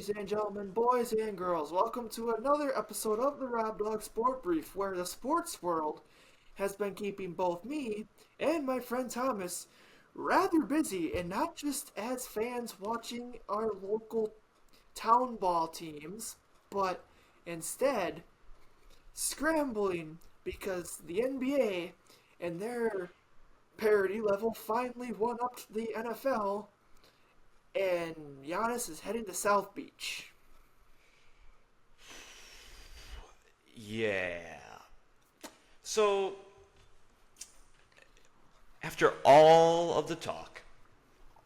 Ladies and gentlemen, boys and girls, welcome to another episode of the Rob Dog Sport Brief, where the sports world has been keeping both me and my friend Thomas rather busy, and not just as fans watching our local town ball teams, but instead scrambling because the NBA and their parity level finally won up to the NFL, and Giannis is heading to South Beach. Yeah. So, after all of the talk,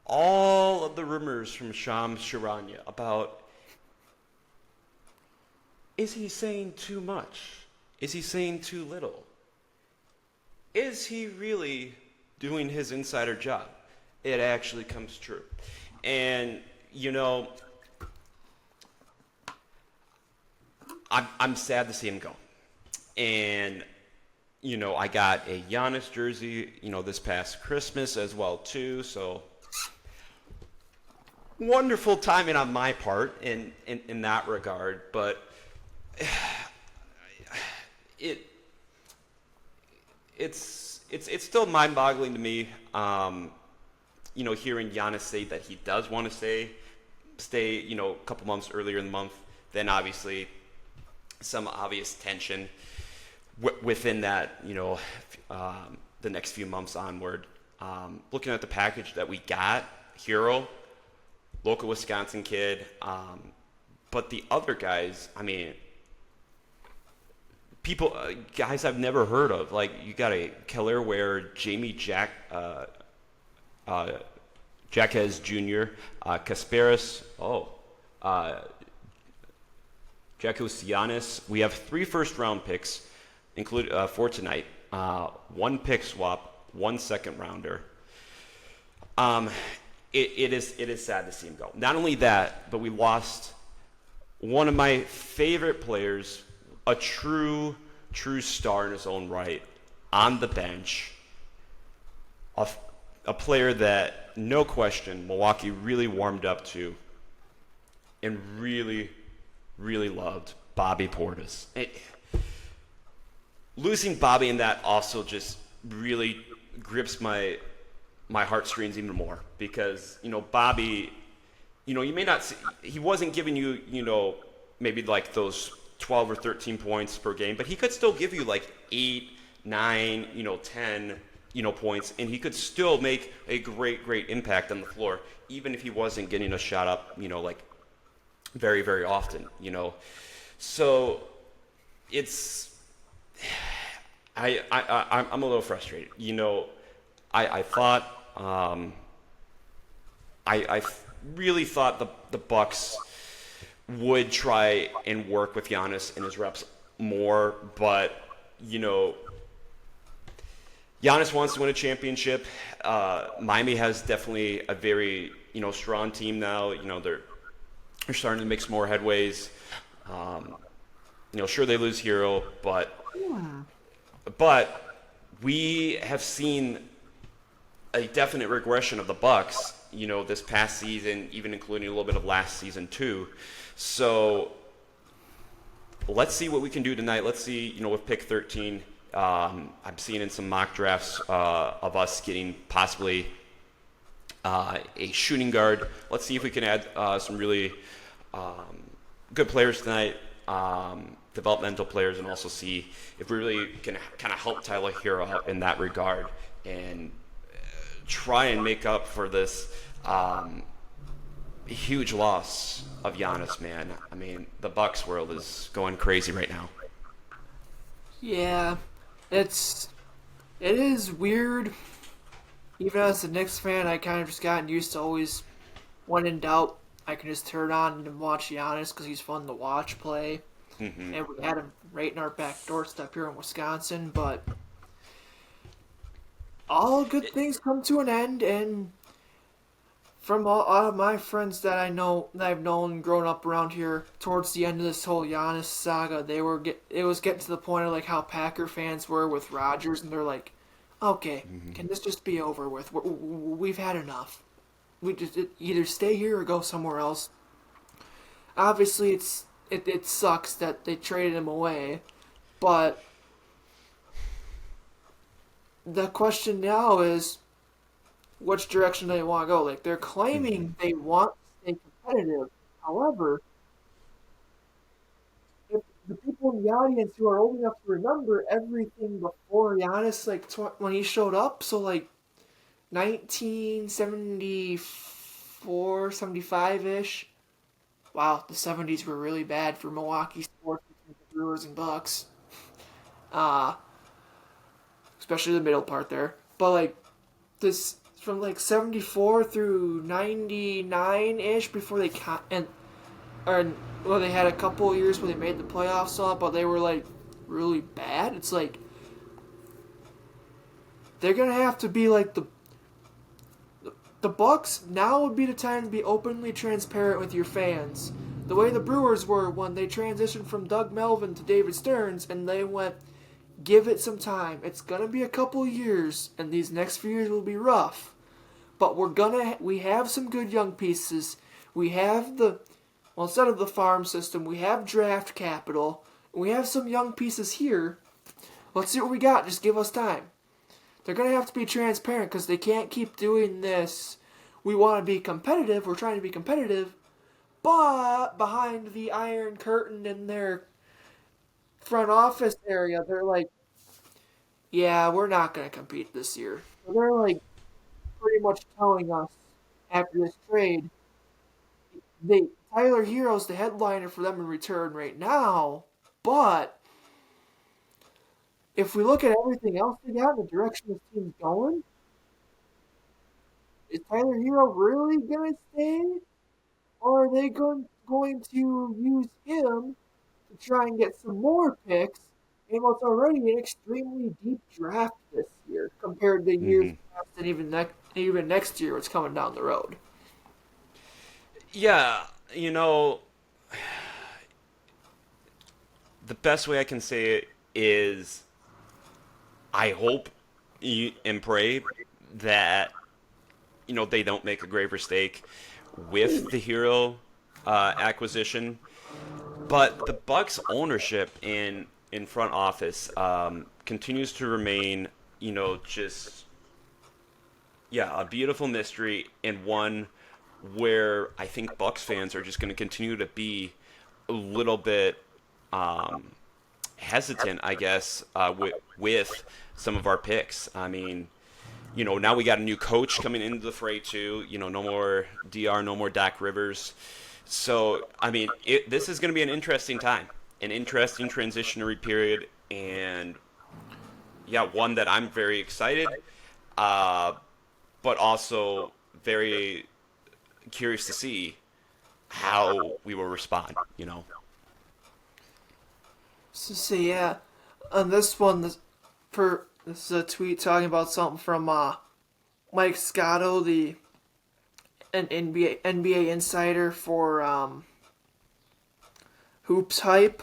all of the rumors from Shams Charania about is he saying too much? Is he saying too little? Is he really doing his insider job? It actually comes true. And, I'm sad to see him go. And, I got a Giannis jersey, this past Christmas as well, too. So, wonderful timing on my part in that regard. But it's still mind-boggling to me, hearing Giannis say that he does want to stay, a couple months earlier in the month. Then obviously some obvious tension within that, the next few months onward. Looking at the package that we got, Hero, local Wisconsin kid, but the other guys, guys I've never heard of. Like, you got a Keller Ware, Jamie Jaquez Jr., Kasparis, Giannis. We have 3 first-round picks for tonight. 1 pick swap, 1 second-rounder. It is sad to see him go. Not only that, but we lost one of my favorite players, a true star in his own right, on the bench. A player that, no question, Milwaukee really warmed up to and really, really loved, Bobby Portis. Losing Bobby in that also just really grips my heartstrings even more, because, Bobby, you may not see, he wasn't giving you, maybe like those 12 or 13 points per game, but he could still give you like 8, 9, 10, points, and he could still make a great impact on the floor, even if he wasn't getting a shot up, like very, very often, So it's, I'm a little frustrated. I thought, I really thought the Bucks would try and work with Giannis and his reps more, but Giannis wants to win a championship. Miami has definitely a very strong team now. They're starting to make some more headways. Sure, they lose Hero, but we have seen a definite regression of the Bucks, this past season, even including a little bit of last season too. So let's see what we can do tonight. Let's see, with pick 13. I'm seeing in some mock drafts of us getting possibly a shooting guard. Let's see if we can add some really good players tonight, developmental players, and also see if we really can kind of help Tyler Hero out in that regard and try and make up for this huge loss of Giannis, man. The Bucks world is going crazy right now. Yeah, it is weird. Even as a Knicks fan, I kind of just gotten used to always, when in doubt, I can just turn on and watch Giannis because he's fun to watch play. Mm-hmm. And we had him right in our back doorstep here in Wisconsin, but all good things come to an end, and from all of my friends that I've known growing up around here, towards the end of this whole Giannis saga, it was getting to the point of like how Packer fans were with Rodgers, and they're like, okay, can this just be over with? We've had enough. We just either stay here or go somewhere else. Obviously, it sucks that they traded him away, but the question now is which direction they want to go. Like they're Hmm. claiming they want to stay competitive. However, if the people in the audience who are old enough to remember everything before Giannis, like when he showed up, so like 1974, 75 ish. Wow, the 70s were really bad for Milwaukee sports between the Brewers and Bucks. Uh, especially the middle part there. But like this from like 74 through 99 ish before they and or well they had a couple of years where they made the playoffs up, but they were like really bad. It's like they're gonna have to be like the Bucks. Now would be the time to be openly transparent with your fans. The way the Brewers were when they transitioned from Doug Melvin to David Stearns, and they went, give it some time. It's gonna be a couple years, and these next few years will be rough. But we have some good young pieces. We have instead of the farm system, we have draft capital. We have some young pieces here. Let's see what we got. Just give us time. They're going to have to be transparent because they can't keep doing this. We want to be competitive. We're trying to be competitive. But behind the iron curtain in their front office area, they're like, yeah, we're not going to compete this year. So they're like pretty much telling us after this trade, Tyler Hero's the headliner for them in return right now. But if we look at everything else they got, the direction this team's going, is Tyler Hero really going to stay? Or are they going to use him to try and get some more picks in what's already an extremely deep draft this year compared to years Hmm. past and even next year what's coming down the road? Yeah, you know, the best way I can say it is I hope and pray that they don't make a grave mistake with the hero acquisition. But the Bucks ownership in front office continues to remain, just a beautiful mystery, and one where I think Bucks fans are just going to continue to be a little bit um, hesitant, I guess, with some of our picks. I mean, now we got a new coach coming into the fray too. No more Dr. No more Dak Rivers. So, I mean, this is going to be an interesting time, an interesting transitionary period, and yeah, one that I'm very excited, uh, but also very curious to see how we will respond. So yeah, on this one, this is a tweet talking about something from Mike Scotto, the an NBA insider for Hoops Hype.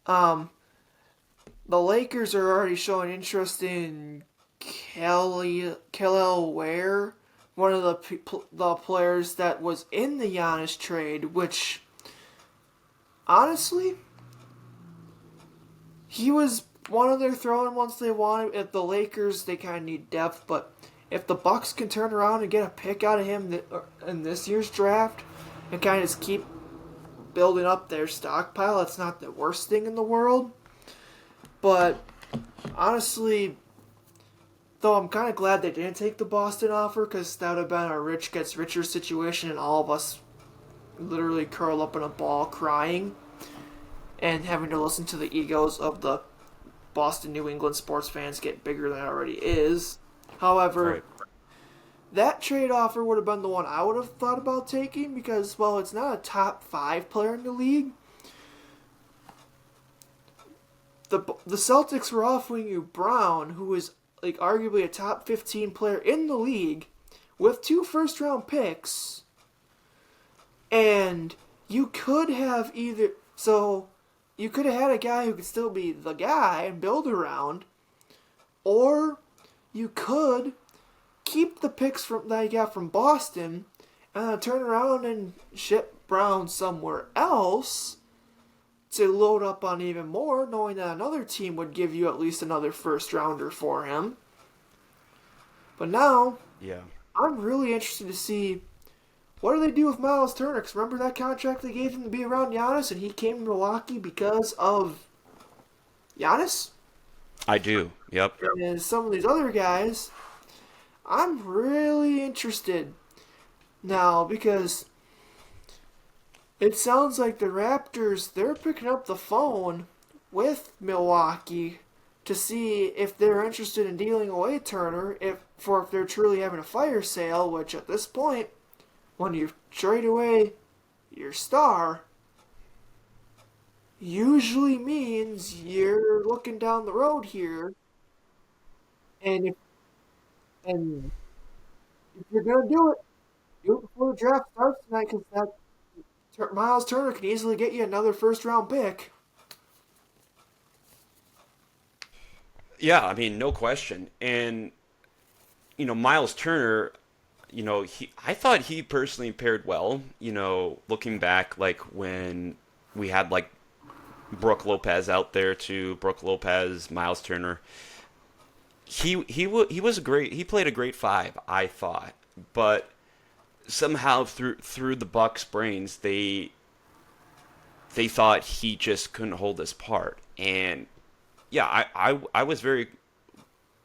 Um, the Lakers are already showing interest in Kelly Ware, one of the players that was in the Giannis trade, which honestly he was one of their throw-in once they wanted. If the Lakers, they kind of need depth, but if the Bucks can turn around and get a pick out of him in this year's draft and kind of just keep building up their stockpile, it's not the worst thing in the world. But honestly, though, I'm kind of glad they didn't take the Boston offer because that would have been a rich gets richer situation, and all of us literally curl up in a ball crying and having to listen to the egos of the Boston New England sports fans get bigger than it already is. However, Right. that trade offer would have been the one I would have thought about taking because, well, it's not a top 5 player in the league. The Celtics were offering you Brown, who is like arguably a top 15 player in the league, with 2 first round picks, and you could have either you could have had a guy who could still be the guy and build around, or you could keep the picks that you got from Boston and turn around and ship Brown somewhere else to load up on even more, knowing that another team would give you at least another first rounder for him. But now, Yeah. I'm really interested to see what do they do with Miles Turner. Because remember that contract they gave him to be around Giannis, and he came to Milwaukee because of Giannis? I do. Yep. And some of these other guys, I'm really interested now because it sounds like the Raptors, they're picking up the phone with Milwaukee to see if they're interested in dealing away Turner, if they're truly having a fire sale, which at this point, when you trade away your star, usually means you're looking down the road here, and and if you're gonna do it before the draft starts tonight, because that Miles Turner can easily get you another first round pick. Yeah, I mean, no question. And Miles Turner, I thought he personally paired well. Looking back, like when we had like Brooke Lopez out there too, Brooke Lopez, Miles Turner. He was great. He played a great five, I thought, but somehow through the Bucks' brains, they thought he just couldn't hold his part, and yeah, I was very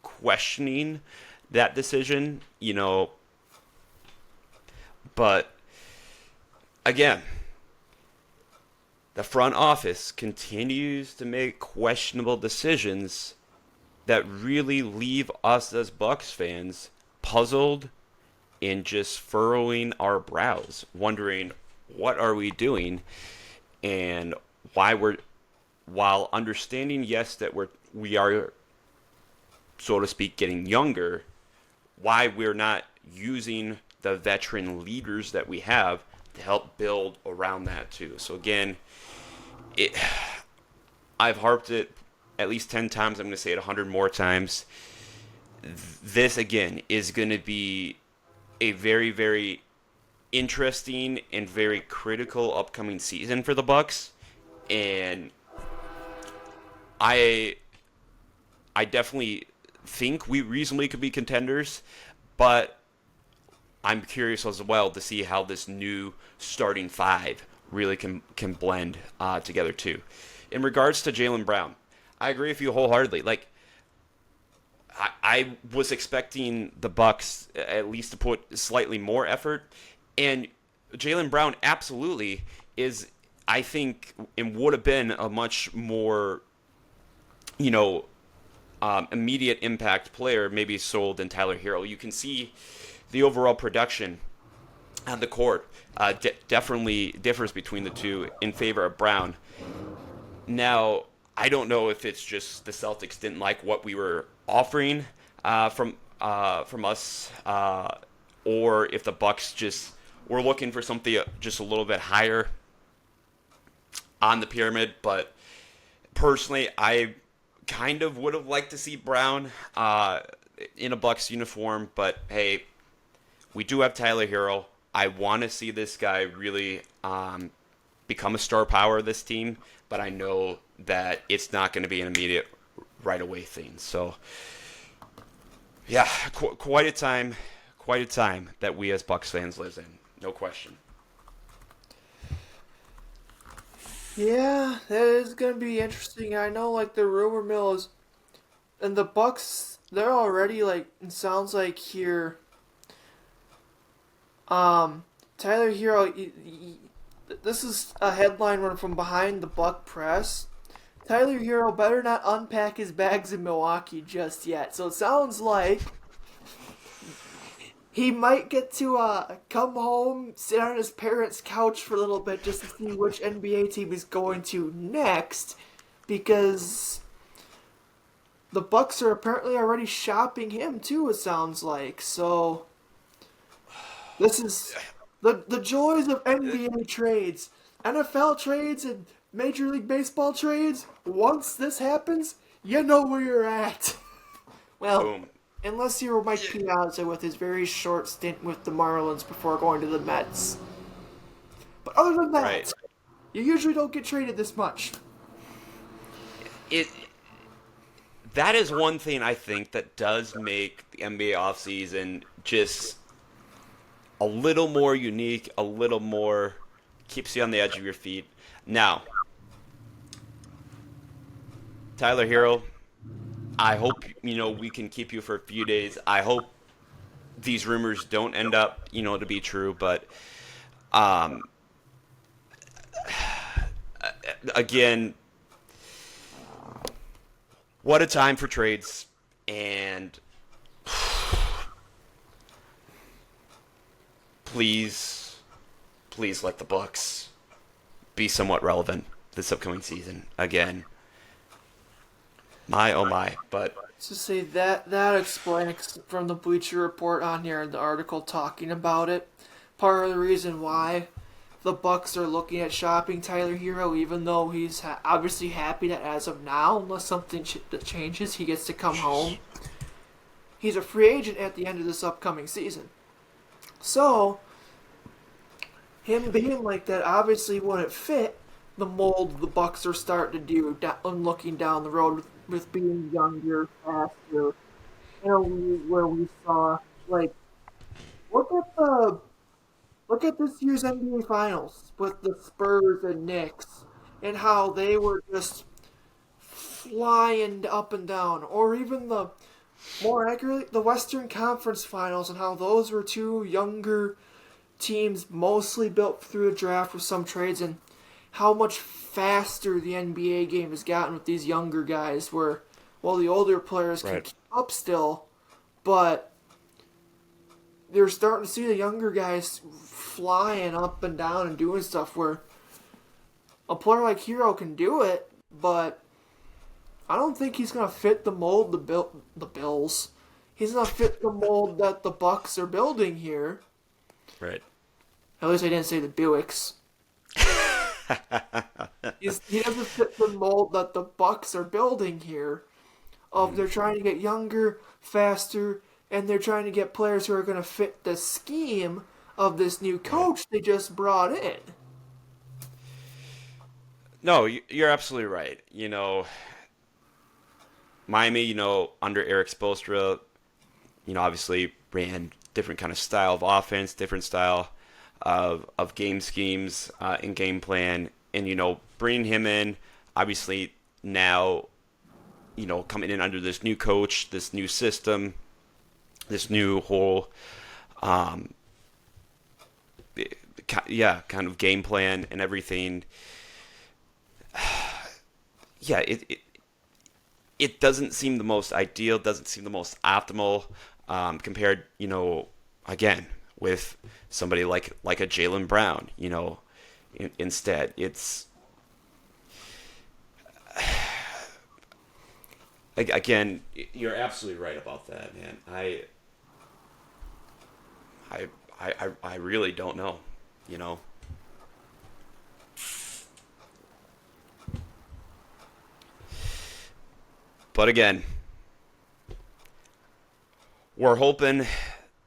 questioning that decision, but again, the front office continues to make questionable decisions that really leave us as Bucks fans puzzled and just furrowing our brows, wondering what are we doing and why we're while understanding, yes, that we are, so to speak, getting younger, why we're not using the veteran leaders that we have to help build around that too. So again, it I've harped it at least 10 times. I'm going to say it 100 more times. This again is going to be a very, very interesting and very critical upcoming season for the Bucks, and I definitely think we reasonably could be contenders, but I'm curious as well to see how this new starting five really can blend together too. In regards to Jaylen Brown, I agree with you wholeheartedly. Like, I was expecting the Bucks at least to put slightly more effort, and Jaylen Brown absolutely is, I think, and would have been a much more, immediate impact player, maybe sold than Tyler Hero. You can see the overall production on the court definitely differs between the two in favor of Brown. Now, I don't know if it's just the Celtics didn't like what we were offering from us, or if the Bucks just were looking for something just a little bit higher on the pyramid. But personally, I kind of would have liked to see Brown in a Bucks uniform. But hey, we do have Tyler Hero. I want to see this guy really become a star power of this team, but I know that it's not going to be an immediate right away thing. So yeah, quite a time that we as Bucks fans live in, no question. Yeah, that is gonna be interesting. I know, like the rumor mill is, and the Bucks, they're already like. It sounds like here. Tyler Hero. This is a headline run from behind the Buck press. Tyler Hero better not unpack his bags in Milwaukee just yet. So it sounds like he might get to come home, sit on his parents' couch for a little bit just to see which NBA team he's going to next, because the Bucks are apparently already shopping him too. It sounds like so. This is the joys of NBA trades, NFL trades, and Major League Baseball trades. Once this happens, you know where you're at. Well, Boom. unless you're Mike Piazza with his very short stint with the Marlins before going to the Mets. But other than Right. that, you usually don't get traded this much. It that is one thing I think that does make the NBA offseason just a little more unique, a little more keeps you on the edge of your feet. Now, Tyler Hero, I hope we can keep you for a few days. I hope these rumors don't end up to be true, but um, again, what a time for trades, and please, please let the Bucks be somewhat relevant this upcoming season. Again, my oh my, but To say that explains from the Bleacher Report on here in the article talking about it. Part of the reason why the Bucks are looking at shopping Tyler Hero, even though he's obviously happy that as of now, unless something changes, he gets to come home. He's a free agent at the end of this upcoming season. So, him being like that obviously wouldn't fit the mold the Bucks are starting to do, looking down the road with being younger, faster. Where we saw like look at the look at this year's NBA Finals with the Spurs and Knicks and how they were just flying up and down, or even the more accurately the Western Conference Finals and how those were two younger teams mostly built through the draft with some trades, and how much faster the NBA game has gotten with these younger guys where the older players can right. keep up still, but they're starting to see the younger guys flying up and down and doing stuff where a player like Hero can do it, but I don't think he's gonna fit the mold the Bills. He's gonna fit the mold that the Bucks are building here. Right. At least I didn't say the Buicks. He doesn't fit the mold that the Bucks are building here. They're trying to get younger, faster, and they're trying to get players who are going to fit the scheme of this new coach they just brought in. No, you're absolutely right. Miami, under Eric Spoelstra, obviously ran different kind of style of offense, different style of game schemes and game plan, and bringing him in, obviously now, coming in under this new coach, this new system, this new whole, kind of game plan and everything. Yeah, it doesn't seem the most ideal, doesn't seem the most optimal compared, again, with somebody like a Jaylen Brown, instead. It's, again, you're absolutely right about that, man. I really don't know. But again, we're hoping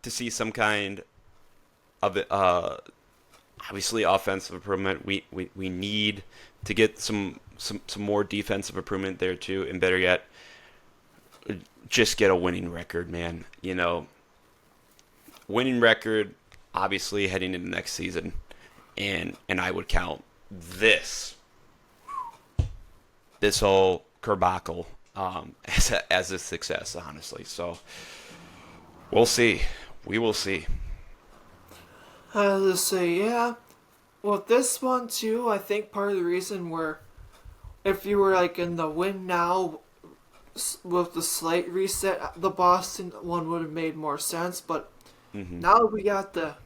to see some kind of obviously offensive improvement. We need to get some more defensive improvement there too, and better yet, just get a winning record, man. Winning record, obviously heading into next season, and I would count this whole Kerbacle as a success, honestly. So we'll see. We will see. I was just say, yeah. With this one too, I think part of the reason where if you were like in the win now with the slight reset, the Boston one would have made more sense. But now we got that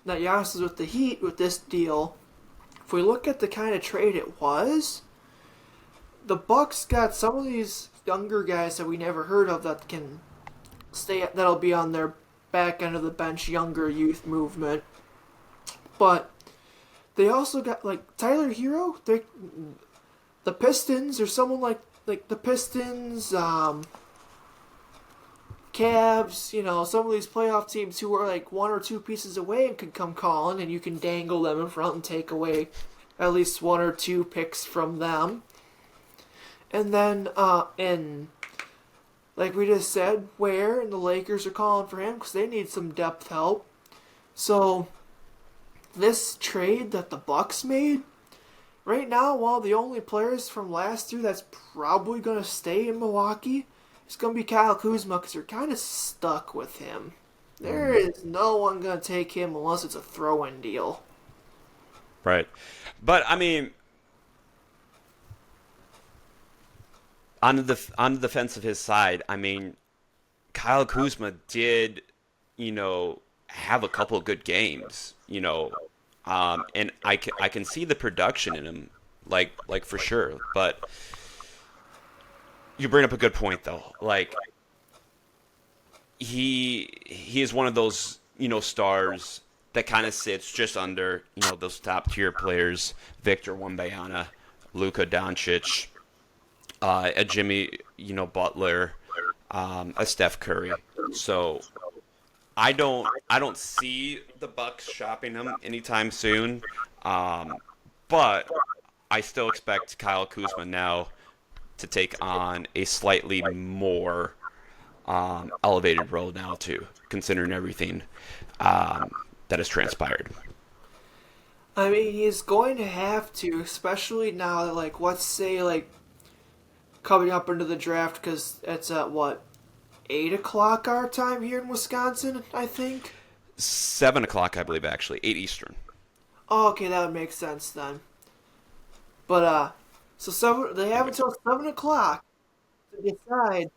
Giannis is with the Heat with this deal. If we look at the kind of trade it was, the Bucks got some of these younger guys that we never heard of that can stay. That'll be on their back end of the bench, younger youth movement. But they also got like Tyler Hero. The Pistons or someone like the Pistons. Cavs, some of these playoff teams who are like one or two pieces away and can come calling, and you can dangle them in front and take away at least one or two picks from them. And then, like we just said, Ware and the Lakers are calling for him because they need some depth help. So, this trade that the Bucks made, right now, one of the only players from last year that's probably going to stay in Milwaukee is going to be Kyle Kuzma because they're kind of stuck with him. There is no one going to take him unless it's a throw-in deal. Right. But, I mean, on the defense of his side, I mean, Kyle Kuzma did, have a couple of good games, and I can see the production in him, like for sure. But you bring up a good point though. Like he is one of those stars that kind of sits just under those top tier players: Victor Wembanyama, Luka Doncic, a Jimmy Butler, a Steph Curry. So I don't see the Bucks shopping him anytime soon. But I still expect Kyle Kuzma now to take on a slightly more elevated role now too, considering everything that has transpired. I mean, he's going to have to, especially now that, like, let's say, like, coming up into the draft, because it's at, 8 o'clock our time here in Wisconsin, I think? 7 o'clock, I believe, actually. 8 Eastern. Oh, okay, that would make sense then. But, they have until 7 o'clock to decide,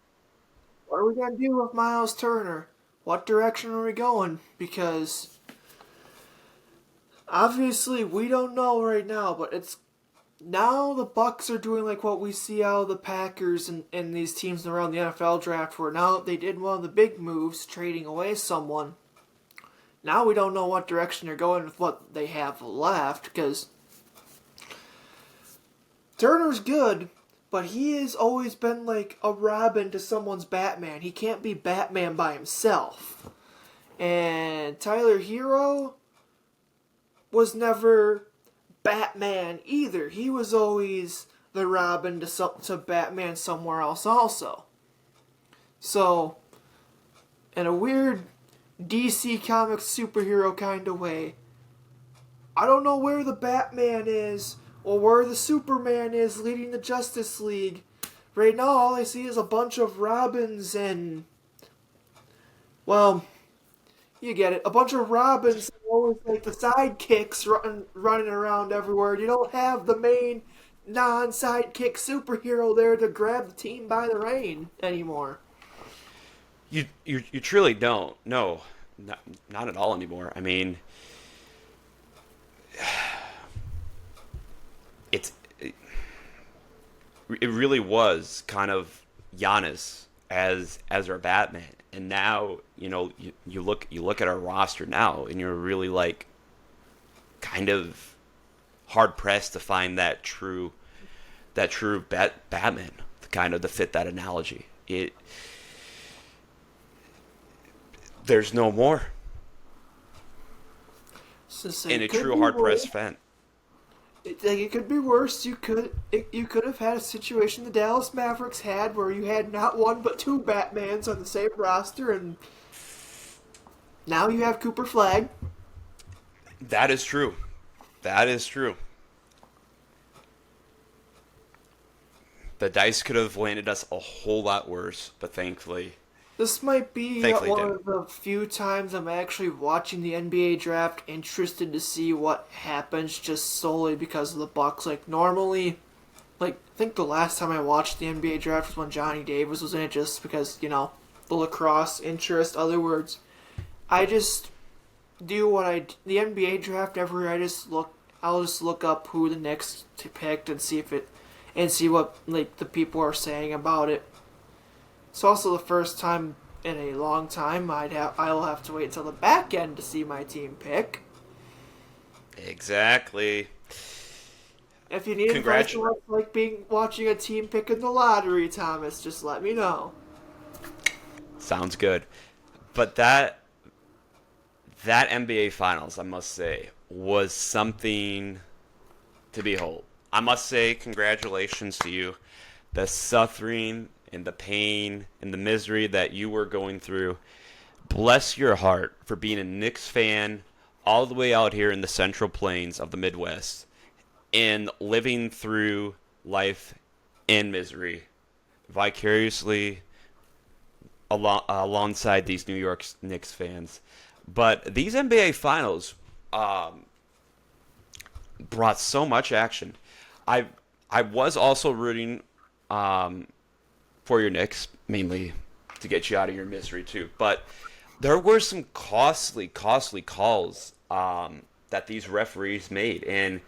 what are we going to do with Miles Turner? What direction are we going? Because obviously we don't know right now, but it's now the Bucks are doing like what we see out of the Packers and these teams around the NFL draft, where now they did one of the big moves, trading away someone. Now we don't know what direction they're going with what they have left, because Turner's good, but he has always been like a Robin to someone's Batman. He can't be Batman by himself. And Tyler Hero was never Batman either. He was always the Robin to Batman somewhere else also. So, in a weird DC Comics superhero kind of way, I don't know where the Batman is or where the Superman is leading the Justice League. Right now, all I see is a bunch of Robins and, well, you get it. A bunch of Robins, always like the sidekicks running around everywhere. You don't have the main non-sidekick superhero there to grab the team by the rein anymore. You truly don't. No, not at all anymore. I mean, it really was kind of Giannis as our Batman. And now, you look at our roster now, and you're really like kind of hard pressed to find that true Batman, to fit that analogy. There's no more. In a true hard pressed fan. It could be worse. You could have had a situation the Dallas Mavericks had where you had not one but two Batmans on the same roster, and now you have Cooper Flag. That is true. That is true. The dice could have landed us a whole lot worse, but thankfully This might be Thankfully one did. of the few times I'm actually watching the NBA draft interested to see what happens, just solely because of the Bucks. Like, normally, I think the last time I watched the NBA draft was when Johnny Davis was in it, just because, the lacrosse interest. Other words, I just do the NBA draft every year. I'll just look up who the Knicks picked and see what the people are saying about it. It's also the first time in a long time I'll have to wait until the back end to see my team pick. Exactly. If you need advice on what's like watching a team pick in the lottery, Thomas, just let me know. Sounds good. But that NBA Finals, I must say, was something to behold. I must say, congratulations to you. The suffering and the pain and the misery that you were going through. Bless your heart for being a Knicks fan all the way out here in the Central Plains of the Midwest and living through life in misery vicariously alongside these New York Knicks fans. But these NBA Finals brought so much action. I I was also rooting for your Knicks, mainly to get you out of your misery too. But there were some costly calls that these referees made, and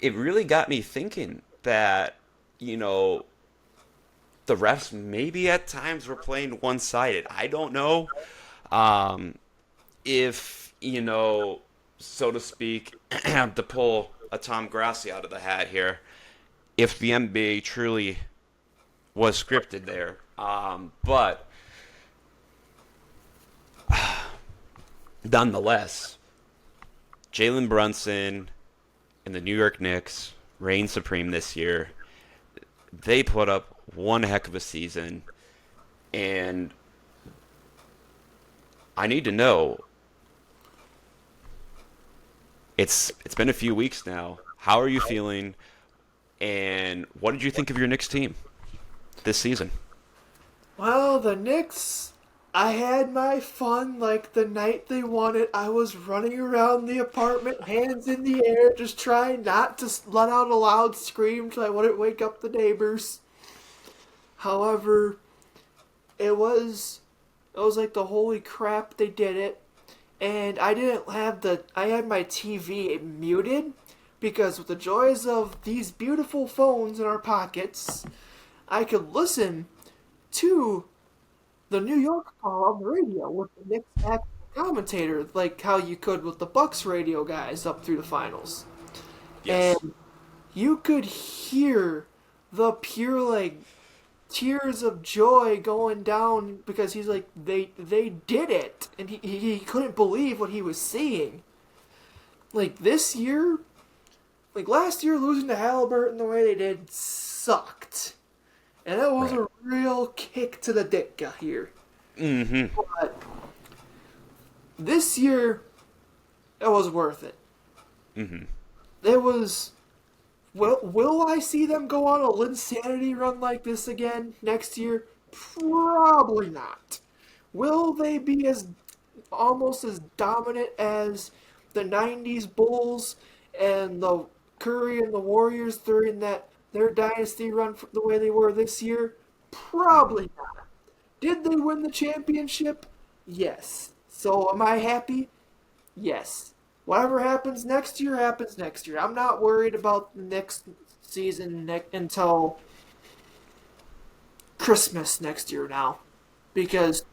it really got me thinking that you know the refs maybe at times were playing one-sided. I don't know if so to speak, to pull a Tom Grassi out of the hat here, if the NBA truly was scripted there. But nonetheless, Jalen Brunson and the New York Knicks reign supreme this year. They put up one heck of a season, and I need to know. It's been a few weeks now. How are you feeling? And what did you think of your Knicks team this season? Well, the Knicks, I had my fun like the night they won it. I was running around the apartment, hands in the air, just trying not to let out a loud scream so I wouldn't wake up the neighbors. However, it was like the holy crap they did it. And I had my TV muted because with the joys of these beautiful phones in our pockets, I could listen to the New York call on the radio with the Knicks actual commentator, like how you could with the Bucks radio guys up through the finals. Yes. And you could hear the pure like tears of joy going down because he's like they did it, and he couldn't believe what he was seeing. Like this year, like last year losing to Halliburton the way they did sucked. And that was Right. a real kick to the dick here. Mm-hmm. But this year, it was worth it. Mm-hmm. It was. Will I see them go on a Linsanity run like this again next year? Probably not. Will they be as almost as dominant as the '90s Bulls and the Curry and the Warriors during that their dynasty run the way they were this year? Probably not. Did they win the championship? Yes. So am I happy? Yes. Whatever happens next year. I'm not worried about the next season until Christmas next year now. Because,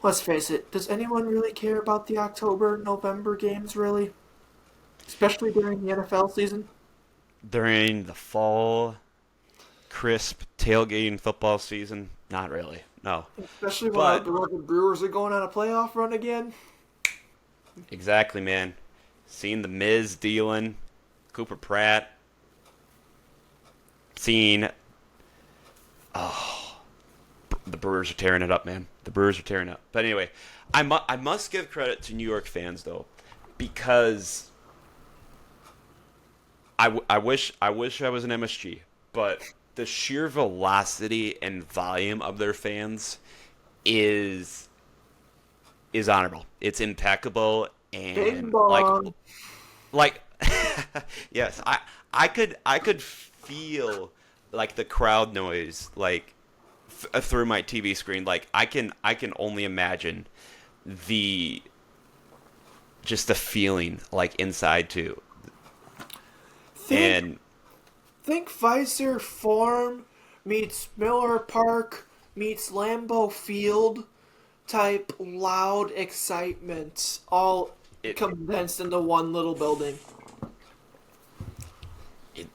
let's face it, does anyone really care about the October, November games, really? Especially during the NFL season? During the fall, crisp tailgating football season, not really. No. Especially when But the Brewers are going on a playoff run again? exactly, man. Seeing the Miz dealing, Cooper Pratt, seeing the Brewers are tearing it up, man. The Brewers are tearing up. But anyway, I must give credit to New York fans though, because I wish I was an MSG, but the sheer velocity and volume of their fans is honorable. It's impeccable Bing and bong. like yes, I could feel like the crowd noise like through my TV screen. Like I can only imagine the just the feeling like inside too. Think And Think Pfizer Farm meets Miller Park meets Lambeau Field type loud excitement all it condensed into one little building. it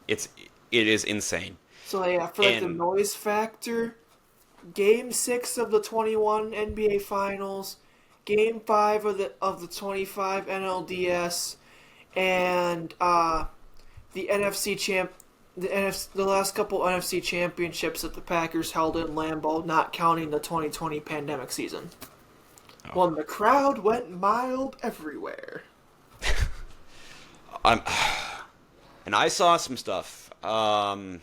it's it is insane. So yeah, for like the And noise factor, Game 6 of the 21 NBA Finals, Game 5 of the 25 NLDS, and the NFC champ the last couple NFC championships that the Packers held in Lambeau, not counting the 2020 pandemic season. Oh. Well, the crowd went mild everywhere. I'm, and I saw some stuff. Man,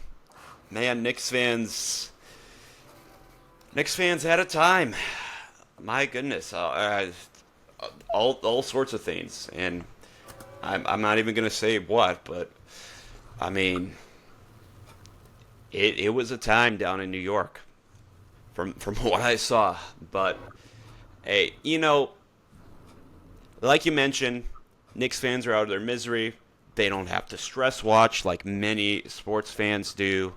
Knicks fans had a time. My goodness, all sorts of things, and I'm not even gonna say what, but I mean, it was a time down in New York, from what I saw. But hey, like you mentioned, Knicks fans are out of their misery. They don't have to stress watch like many sports fans do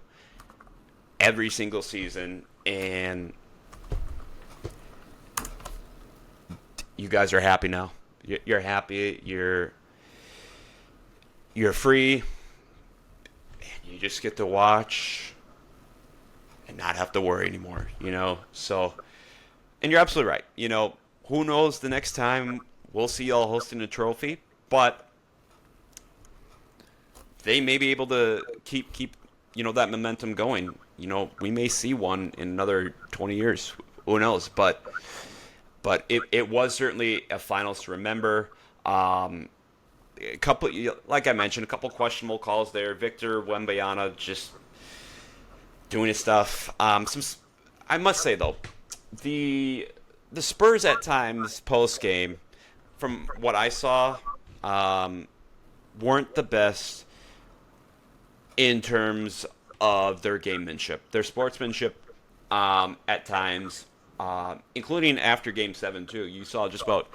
every single season, and you guys are happy now. You're happy. You're free. And you just get to watch and not have to worry anymore. So, and you're absolutely right. Who knows the next time we'll see y'all hosting a trophy, but they may be able to keep that momentum going. We may see one in another 20 years. Who knows? But it was certainly a finals to remember. A couple, like I mentioned, a couple questionable calls there. Victor Wembanyama just doing his stuff. I must say though, the Spurs at times post game, from what I saw, weren't the best in terms of their gamemanship, their sportsmanship. At times, including after Game 7 too. You saw just about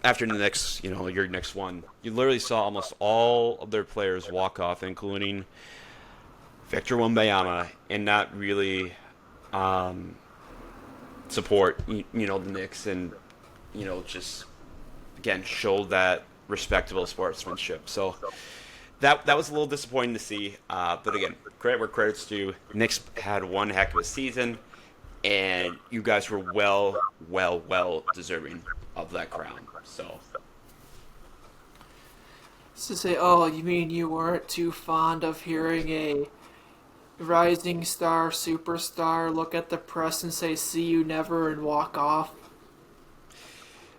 after the next, your next one, you literally saw almost all of their players walk off, including Victor Wembanyama, and not really support the Knicks, and just again show that respectable sportsmanship. So that was a little disappointing to see. But again, credit where credit's due. Knicks had one heck of a season, and you guys were well deserving of that crown. So To say, oh, you mean you weren't too fond of hearing a rising star, superstar look at the press and say, see you never, and walk off?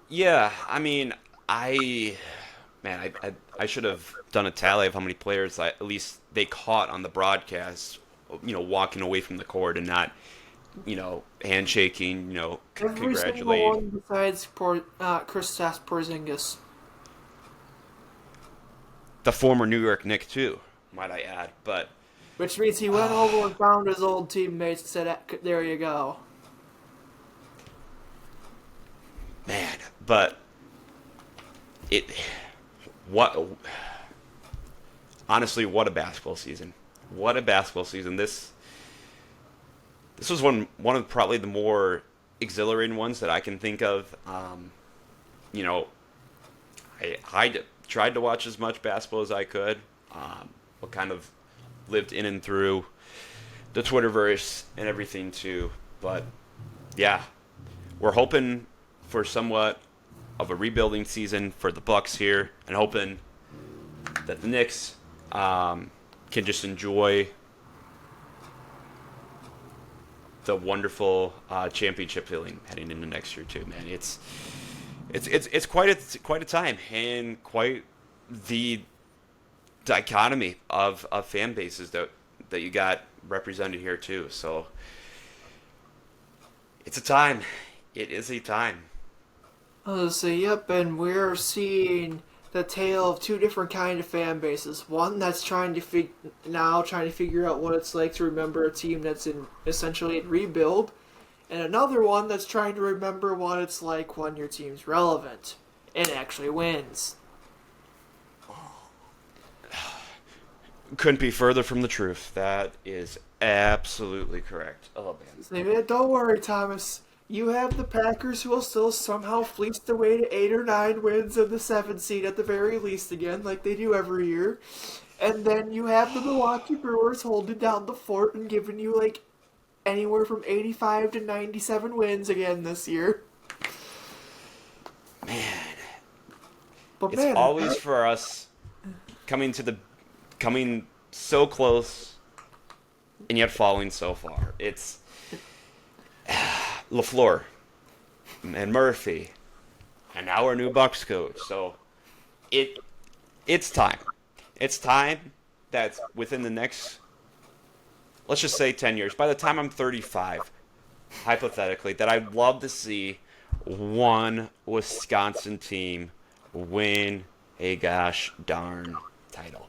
yeah, I mean, I should have done a tally of how many players at least they caught on the broadcast, walking away from the court and not, handshaking, Every single congratulating. one besides Kristaps Porzingis. The former New York Knick too, might I add. But Which means he went over and found his old teammates and said, there you go. man, but it what honestly, what a basketball season! What a basketball season! This was one of probably the more exhilarating ones that I can think of. You know, I tried to watch as much basketball as I could. But kind of lived in and through the Twitterverse and everything too. But yeah, we're hoping for somewhat of a rebuilding season for the Bucks here, and hoping that the Knicks can just enjoy the wonderful championship feeling heading into next year too. Man, it's quite a time, and quite the dichotomy of fan bases that you got represented here too. So it's a time. It is a time. So, yep, and we're seeing the tale of two different kind of fan bases. One that's trying to figure out what it's like to remember a team that's essentially in rebuild, and another one that's trying to remember what it's like when your team's relevant and actually wins. Couldn't be further from the truth. That is absolutely correct. Oh man. Say, man, don't worry, Thomas. You have the Packers who will still somehow fleece their way to 8 or 9 wins and the 7th seed at the very least again, like they do every year. And then you have the Milwaukee Brewers holding down the fort and giving you like anywhere from 85 to 97 wins again this year. Man, But it's man, always for us coming so close and yet falling so far. It's LaFleur and Murphy and now our new Bucks coach. So it's time. It's time that's within the next, let's just say 10 years. By the time I'm 35, hypothetically, that I'd love to see one Wisconsin team win a gosh darn title.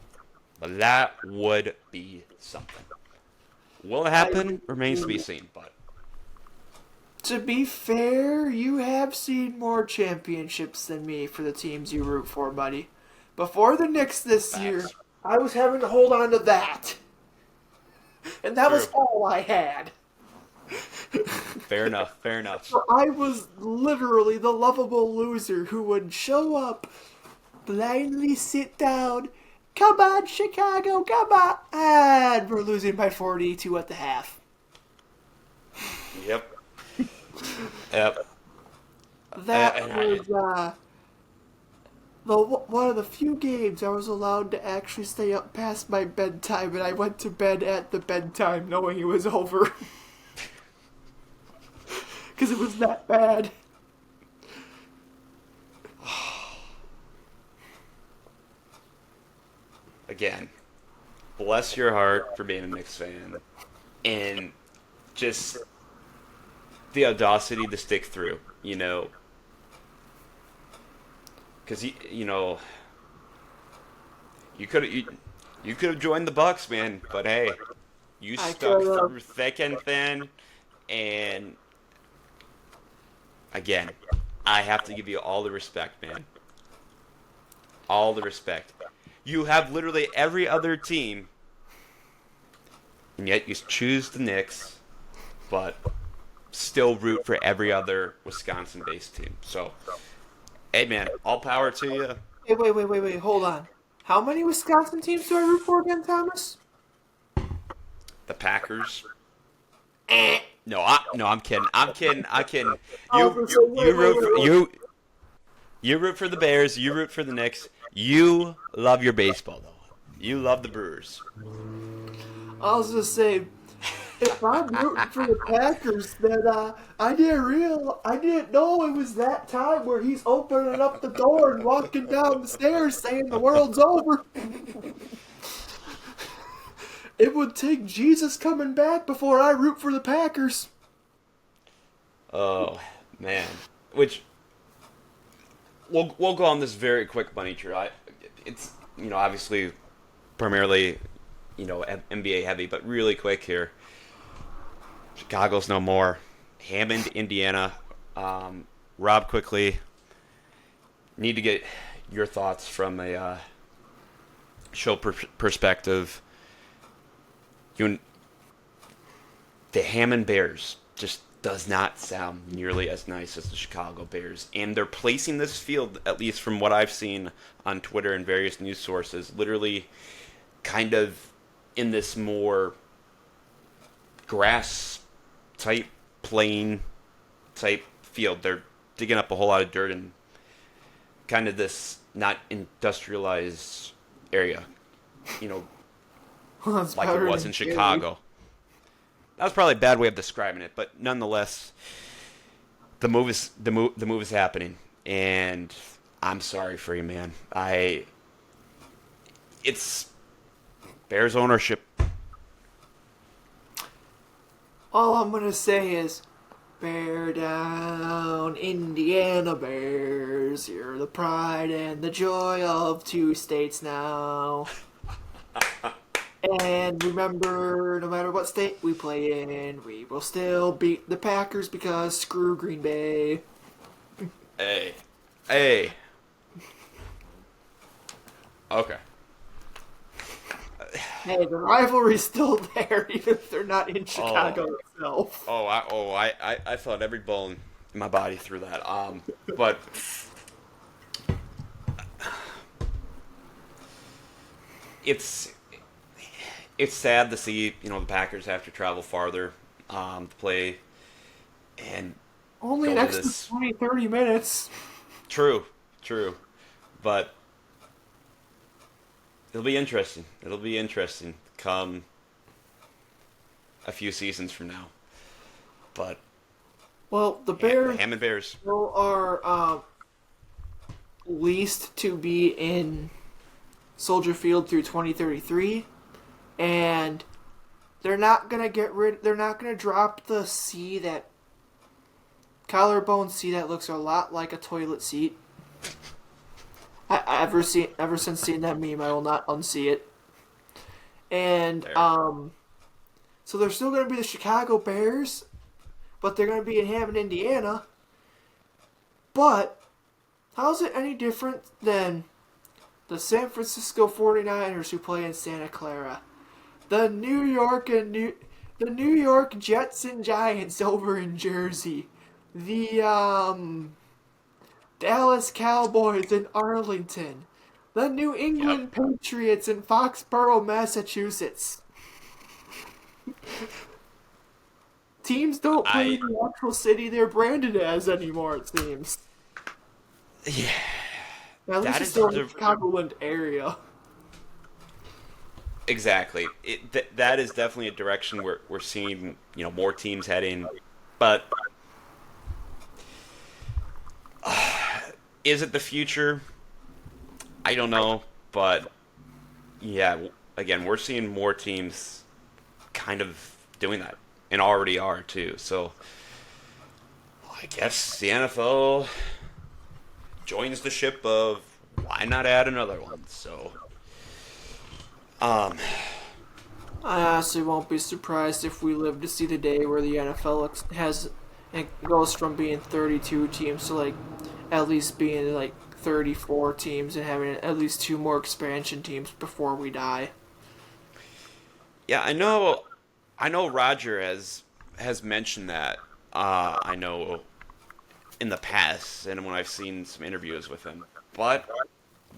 But that would be something. Will it happen? Remains to be seen. But to be fair, you have seen more championships than me for the teams you root for, buddy. Before the Knicks this year, facts. I was having to hold on to that. And that was True. all I had. Fair enough. Fair enough. So I was literally the lovable loser who would show up, blindly sit down, come on, Chicago, come on, and we're losing by 42 at the half. Yep. Yep. That And was one of the few games I was allowed to actually stay up past my bedtime, and I went to bed at the bedtime knowing it was over. Because it was that bad. Again, bless your heart for being a Knicks fan, and just the audacity to stick through. Because you could have joined the Bucks, man. But hey, you I stuck could've. through thick and thin, and again, I have to give you all the respect, man. All the respect. You have literally every other team, and yet you choose the Knicks, but still root for every other Wisconsin-based team. So, hey, man, all power to you. Hey, wait, hold on. How many Wisconsin teams do I root for again, Thomas? The Packers. Eh. No, I'm kidding. I'm kidding. I was gonna say, You root for the Bears. You root for the Knicks. You love your baseball, though. You love the Brewers. I was gonna say, if I'm rooting for the Packers, then I didn't know it was that time where he's opening up the door and walking down the stairs saying the world's over. It would take Jesus coming back before I root for the Packers. Oh man, which we'll go on this very quick money tree. It's obviously primarily NBA heavy, but really quick here. Chicago's no more. Hammond, Indiana. Rob, quickly. Need to get your thoughts from a show perspective. The Hammond Bears just does not sound nearly as nice as the Chicago Bears. And they're placing this field, at least from what I've seen on Twitter and various news sources, literally kind of in this more grass type, plain type field. They're digging up a whole lot of dirt in kind of this not industrialized area, Well, that's like it better was than in Chicago. That was probably a bad way of describing it, but nonetheless, the move is happening, and I'm sorry for you, man. It's Bears ownership. All I'm gonna say is, bear down, Indiana Bears. You're the pride and the joy of two states now. And remember, no matter what state we play in, we will still beat the Packers because screw Green Bay. Hey. Okay. Hey, the rivalry's still there, even if they're not in Chicago itself. I felt every bone in my body through that. But it's it's sad to see the Packers have to travel farther to play and Only an go to extra this. 20, 30 minutes. True, true, but it'll be interesting. It'll be interesting come a few seasons from now. But Well, the The Bears Hammond Bears. still are leased to be in Soldier Field through 2033, and they're not gonna get rid. They're not gonna drop the C that collarbone C that looks a lot like a toilet seat. Ever since seeing that meme, I will not unsee it. And There. so they're still gonna be the Chicago Bears, but they're gonna be in Hammond, Indiana. But how's it any different than the San Francisco 49ers who play in Santa Clara? The the New York Jets and Giants over in Jersey. The Dallas Cowboys in Arlington. The New Yep. England Patriots in Foxborough, Massachusetts. Teams don't play I in the actual city they're branded as anymore, it seems. Yeah. At least That it's is still in the the Chicagoland area. exactly. That is definitely a direction we're seeing more teams heading, but is it the future? I don't know, but yeah, again, we're seeing more teams kind of doing that and already are too. So I guess the NFL joins the ship of why not add another one? So, um, I honestly won't be surprised if we live to see the day where the NFL has it goes from being 32 teams to like at least being like 34 teams and having at least two more expansion teams before we die. yeah, I know Roger has mentioned that. I know in the past, and when I've seen some interviews with him, but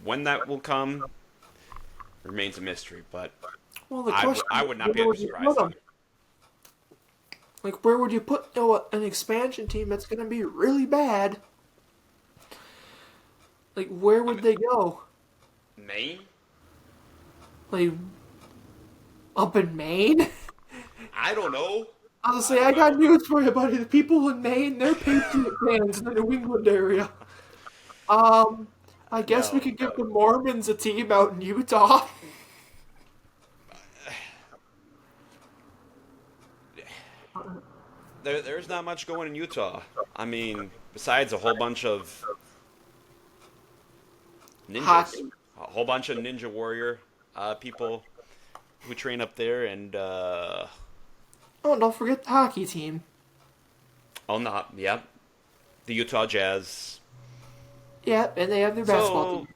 when that will come remains a mystery. But Well, the I, w- question I is, would not be where ever would you put surprised them? either. Like, where would you put an expansion team that's going to be really bad? Like, where I would mean, they go? Maine? Like, up in Maine? I don't know. I was I gonna say, I don't got know. news for you, buddy. The people in Maine, they're Patriot fans in the New England area. Um, I guess we No, could give no. the Mormons a team out in Utah. There's not much going in Utah. I mean, besides a whole bunch of ninjas, Hockey. a whole bunch of ninja warrior people who train up there, and Oh, don't forget the hockey team. oh, not yeah, the Utah Jazz. Yeah, and they have their basketball So team.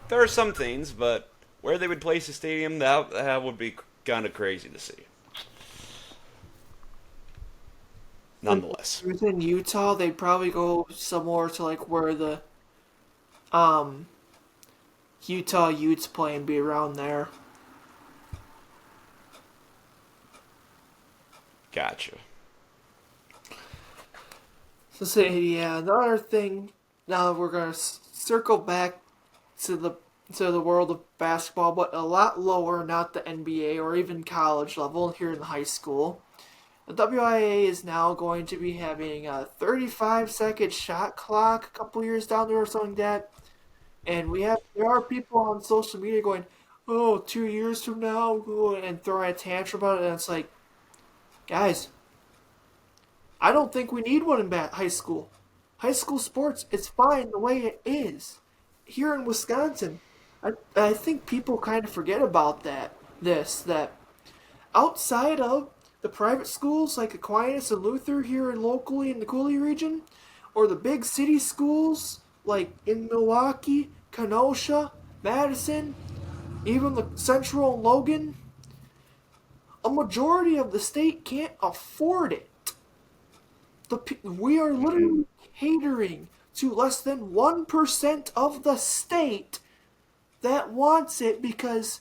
there are some things, but where they would place a stadium, that would be kind of crazy to see. And Nonetheless, within Utah, they'd probably go somewhere to like where the um Utah Utes play and be around there. gotcha. So say yeah, the other thing. Now we're gonna circle back to the world of basketball, but a lot lower, not the NBA or even college level here in the high school. The WIA is now going to be having a 35-second shot clock a couple years down there or something like that. And there are people on social media going, "Oh, 2 years from now," and throwing a tantrum about it. And it's like, guys, I don't think we need one in high school. High school sports, it's fine the way it is. Here in Wisconsin, I think people kind of forget about that outside of the private schools like Aquinas and Luther here in locally in the Cooley region, or the big city schools like in Milwaukee, Kenosha, Madison, even the Central and Logan, a majority of the state can't afford it. We are Hmm. literally catering to less than 1% of the state that wants it because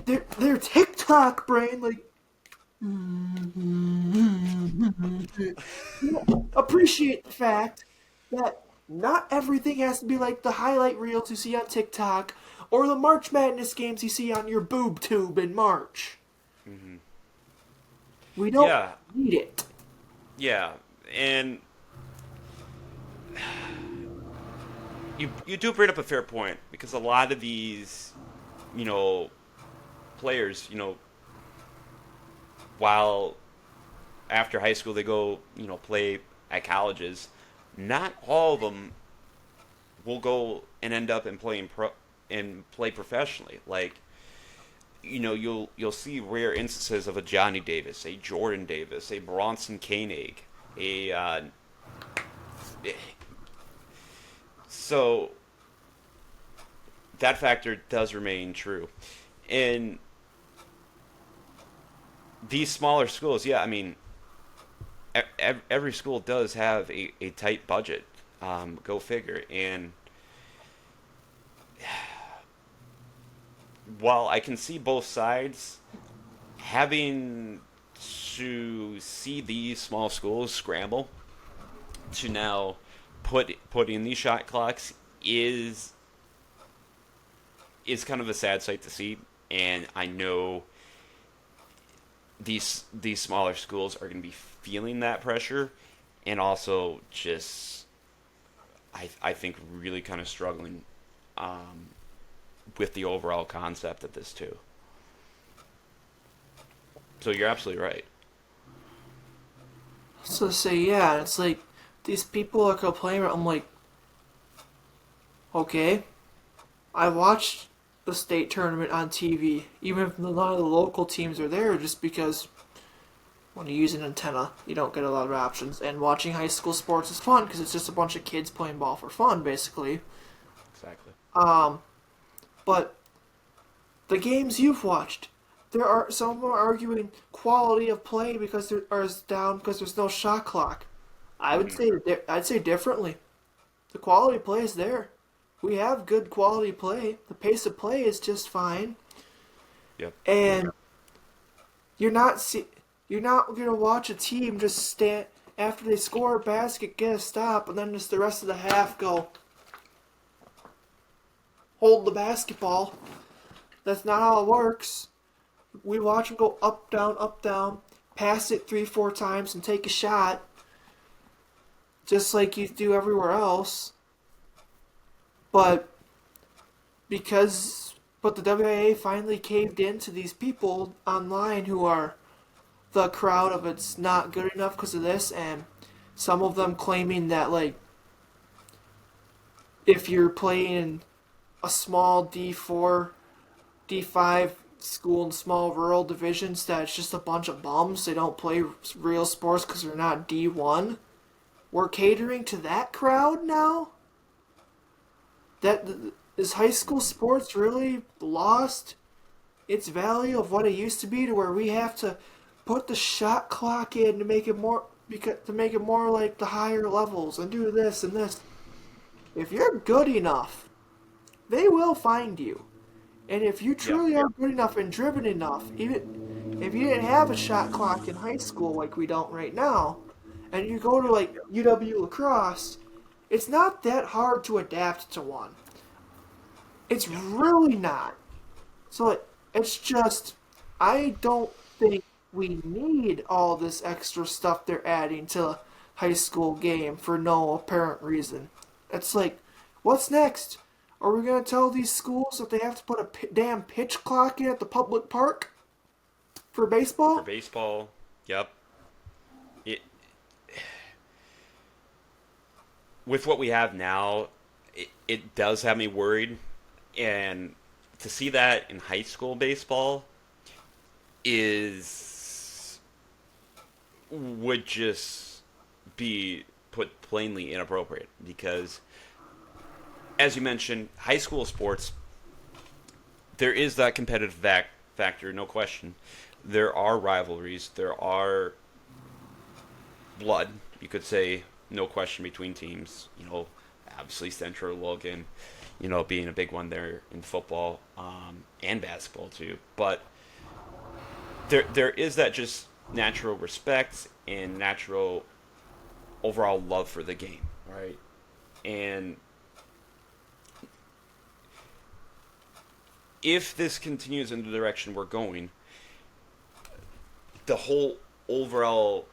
their TikTok brain like appreciate the fact that not everything has to be like the highlight reels you see on TikTok or the March Madness games you see on your boob tube in March. Hmm. We don't Yeah, need it. yeah, and you do bring up a fair point because a lot of these, you know, players, while after high school they go, play at colleges, not all of them will go and end up and play professionally. Like, you'll see rare instances of a Johnny Davis, a Jordan Davis, a Bronson Koenig, a so that factor does remain true. And these smaller schools, yeah, I mean, every school does have a tight budget. Go figure. And while I can see both sides, having to see these small schools scramble to now put in these shot clocks is kind of a sad sight to see. And I know these smaller schools are going to be feeling that pressure, and also just I think really kind of struggling with the overall concept of this too. So you're absolutely right. So say yeah, it's like these people are complaining. I'm like, okay, I watched the state tournament on TV, even if none of the local teams are there, just because when you use an antenna, you don't get a lot of options. And watching high school sports is fun because it's just a bunch of kids playing ball for fun, basically. Exactly. Um, but the games you've watched, there are some are arguing quality of play because there is down because there's no shot clock. Hmm. I'd say differently. The quality play is there. We have good quality play. The pace of play is just fine, Yep. and you're not see, you're not gonna watch a team just stand after they score a basket, get a stop, and then just the rest of the half go hold the basketball. That's not how it works. We watch them go up, down, pass it 3, 4 times, and take a shot, just like you do everywhere else. But because but the WIA finally caved in to these people online who are the crowd of it's not good enough because of this, and some of them claiming that like if you're playing a small D4, D5 school in small rural divisions, that it's just a bunch of bums. They don't play real sports because they're not D1. We're catering to that crowd now. That is high school sports really lost its value of what it used to be to where we have to put the shot clock in to make it more like the higher levels and do this and this. If you're good enough, they will find you. And if you Yep. truly are good enough and driven enough, even if you didn't have a shot clock in high school like we don't right now, and you go to like UW lacrosse, it's not that hard to adapt to one. It's Yep. really not. So it's just, I don't think we need all this extra stuff they're adding to a high school game for no apparent reason. It's like, what's next? Are we going to tell these schools that they have to put a damn pitch clock in at the public park for For baseball? baseball, yep. It With what we have now, it does have me worried, and to see that in high school baseball is would just be put plainly inappropriate because, as you mentioned, high school sports, there is that competitive factor, no question. There are rivalries, there are blood, you could say, no question, between teams. Obviously Central, Logan. being a big one there in football and basketball too. But there is that just natural respect and natural overall love for the game, right? And if this continues in the direction we're going, the whole overall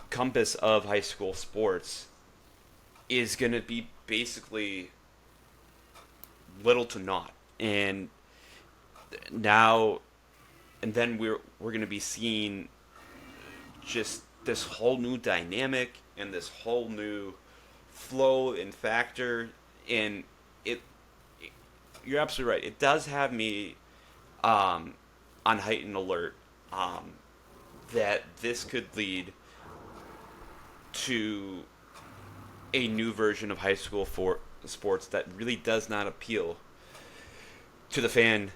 compass of high school sports is going to be basically little to naught. And now and then we're going to be seeing just this whole new dynamic and this whole new flow and factor, and you're absolutely right. It does have me on heightened alert that this could lead to a new version of high school for sports that really does not appeal to the fan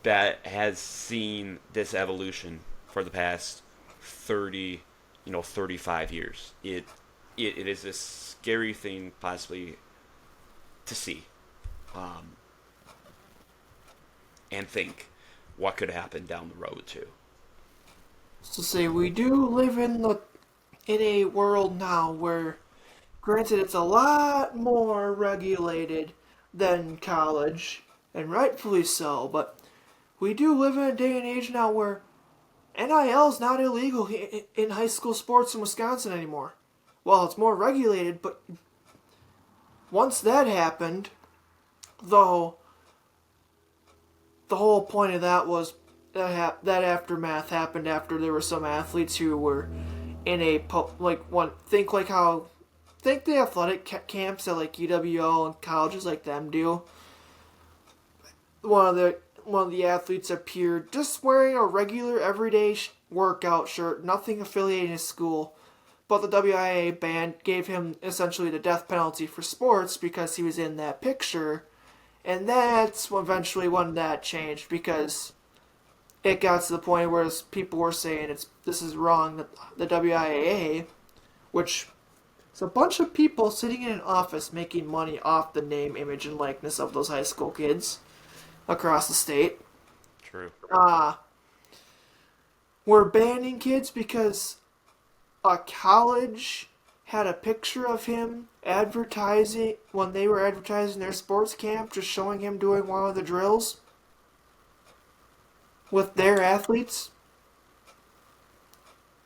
that has seen this evolution for the past 30, 35 years. It is a scary thing possibly to see, and think what could happen down the road too. So say we do live in a world now where, granted, it's a lot more regulated than college, and rightfully so, but we do live in a day and age now where NIL is not illegal in high school sports in Wisconsin anymore. Well, it's more regulated, but once that happened, though, the whole point of that was that aftermath happened after there were some athletes who were in a think the athletic camps that like UWL and colleges like them do. One of the athletes appeared just wearing a regular everyday workout shirt, nothing affiliated with school. But the WIA gave him essentially the death penalty for sports because he was in that picture. And that's eventually when that changed, because it got to the point where people were saying this is wrong. The WIAA, which is a bunch of people sitting in an office making money off the name, image, and likeness of those high school kids across the state. True. We're banning kids because a college had a picture of him advertising when they were advertising their sports camp, just showing him doing one of the drills with their athletes.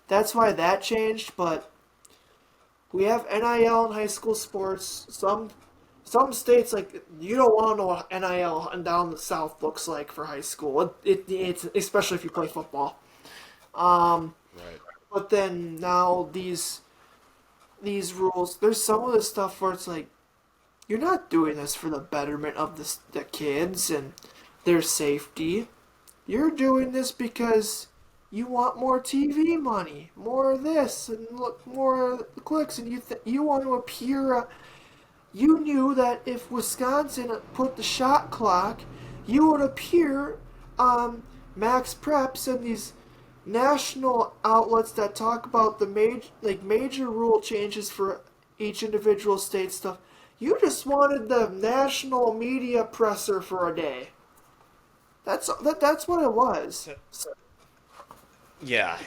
That's why that changed, but we have NIL in high school sports. Some states, like, you don't want to know what NIL and down the South looks like for high school. It's especially if you play football. Right. But then now these rules, there's some of this stuff where it's like, you're not doing this for the betterment of the kids and their safety. You're doing this because you want more TV money, more of this, and look more clicks, and you want to appear. You knew that if Wisconsin put the shot clock, you would appear on Max Preps and these national outlets that talk about the major rule changes for each individual state stuff. You just wanted the national media presser for a day. That's what it was. Yeah.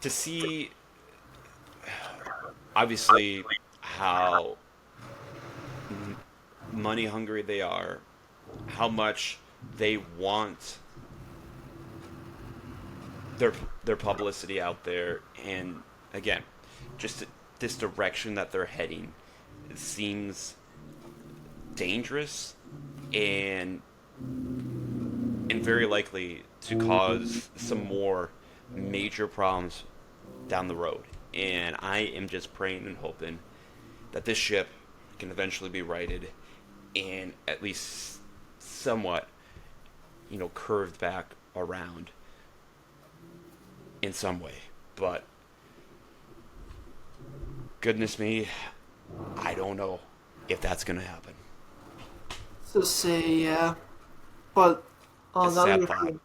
To see, obviously, how money hungry they are, how much they want their publicity out there, and again, just this direction that they're heading, it seems dangerous and very likely to cause some more major problems down the road. And I am just praying and hoping that this ship can eventually be righted and at least somewhat, curved back around in some way. But goodness me, I don't know if that's going to happen. So say, yeah. But another thing,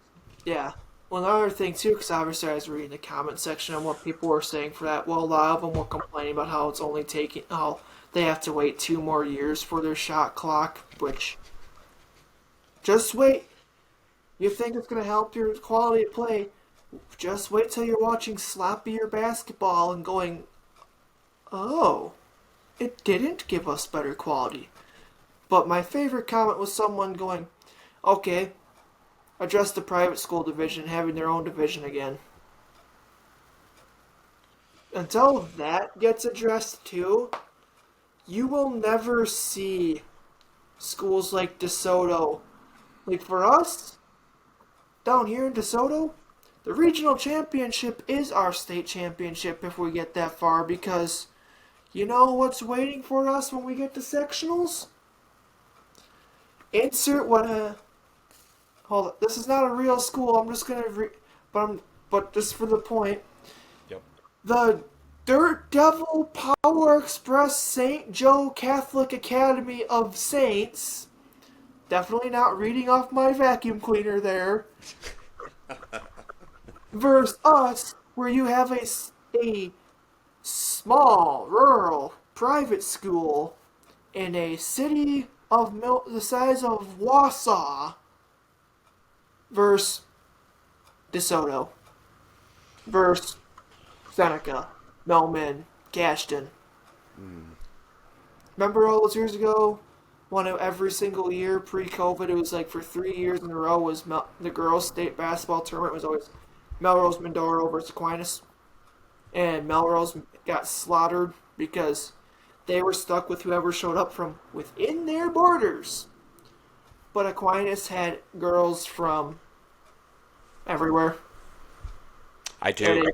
yeah. Well, another thing too, because obviously I was reading the comment section on what people were saying for that. Well, a lot of them were complaining about how it's only taking, how they have to wait 2 more years for their shot clock, which, just wait. You think it's going to help your quality of play? Just wait till you're watching sloppier basketball and going, oh, it didn't give us better quality. But my favorite comment was someone going, okay, address the private school division having their own division again. Until that gets addressed too, you will never see schools like DeSoto. Like for us, down here in DeSoto, the regional championship is our state championship if we get that far, because you know what's waiting for us when we get to sectionals? Insert what hold on. This is not a real school. I'm just gonna but just for the point, Yep. the Dirt Devil Power Express St. Joe Catholic Academy of Saints. Definitely not reading off my vacuum cleaner there. Versus us, where you have a small, rural, private school in a city of the size of Wausau. Versus DeSoto. Versus Seneca, Melman, Cashton. Remember all those years ago? One of every single year pre-COVID, it was like for 3 years in a row was the girls' state basketball tournament was always Melrose Mindoro versus Aquinas, and Melrose got slaughtered because they were stuck with whoever showed up from within their borders. But Aquinas had girls from everywhere. I do.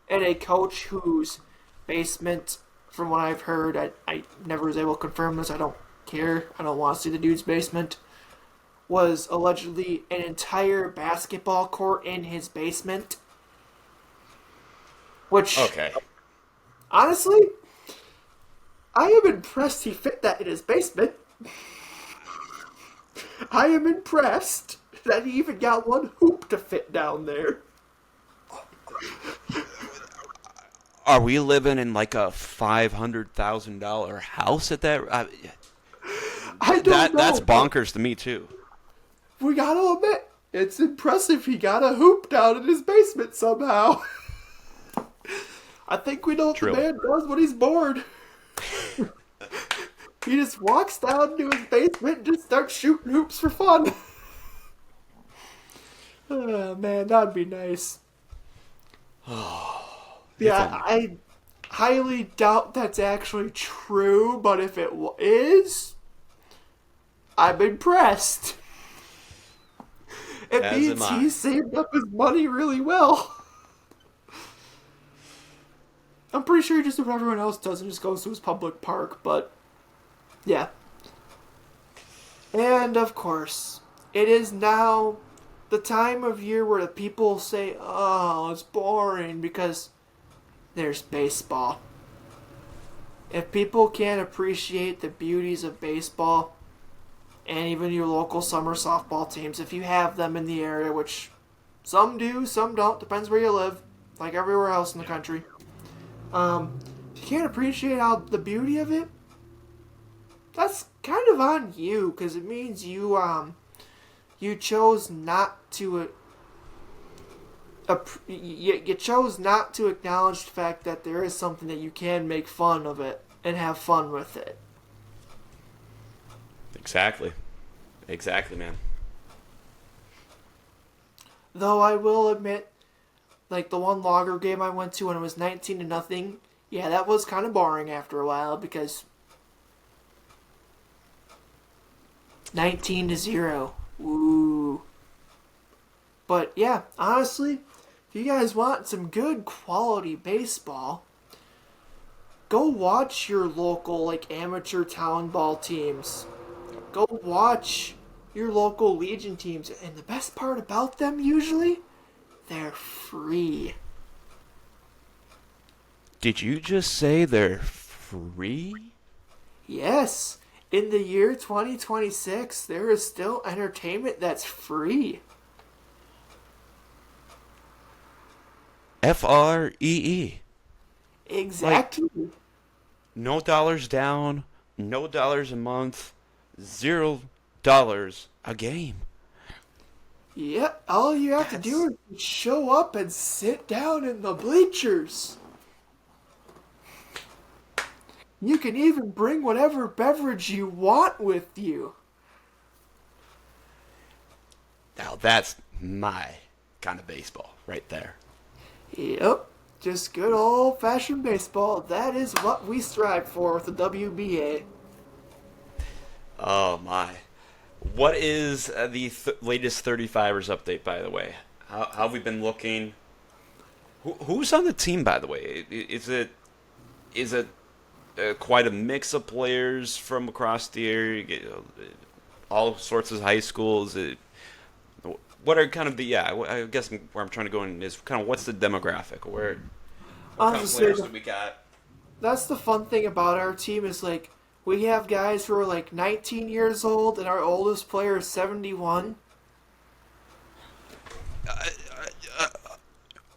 And a coach whose basement, from what I've heard, I never was able to confirm this. I don't care. I don't want to see the dude's basement. Was allegedly an entire basketball court in his basement. Which, Okay. honestly, I am impressed he fit that in his basement. I am impressed that he even got one hoop to fit down there. Are we living in like a $500,000 house at that? I don't know. That's bonkers to me too. We gotta admit, it's impressive he got a hoop down in his basement somehow. I think we know what True. the man does when he's bored. He just walks down to his basement and just starts shooting hoops for fun. Oh, man, that'd be nice. Yeah, I highly doubt that's actually true, but if it is, I'm impressed. It As means am I. he saved up his money really well. I'm pretty sure he just does what everyone else does and just goes to his public park, but yeah. And of course, it is now the time of year where the people say, oh, it's boring because there's baseball. If people can't appreciate the beauties of baseball, and even your local summer softball teams, if you have them in the area, which some do, some don't, depends where you live, like everywhere else in the country. If you can't appreciate the beauty of it, that's kind of on you, because it means you chose not to you chose not to acknowledge the fact that there is something that you can make fun of it and have fun with it. Exactly, man. Though I will admit, like the one Lager game I went to when it was 19-0, yeah, that was kind of boring after a while because 19-0. Ooh. But yeah, honestly, if you guys want some good quality baseball, go watch your local like amateur town ball teams. Go watch your local Legion teams. And the best part about them usually, they're free. Did you just say they're free? Yes, in the year 2026, there is still entertainment that's free. FREE. Exactly. No dollars down, no dollars a month, $0 a game. Yeah, all you have to That's do is show up and sit down in the bleachers. You can even bring whatever beverage you want with you. Now that's my kind of baseball right there. Yep, just good old fashioned baseball. That is what we strive for with the WBA. Oh my. What is the latest 35ers update, by the way? How have we been looking? Who's on the team, by the way? Is it quite a mix of players from across the area? All sorts of high schools. What are kind of the I guess where I'm trying to go in is kind of what's the demographic? What kind of Honestly, players do we got? that's the fun thing about our team is like we have guys who are like 19 years old and our oldest player is 71.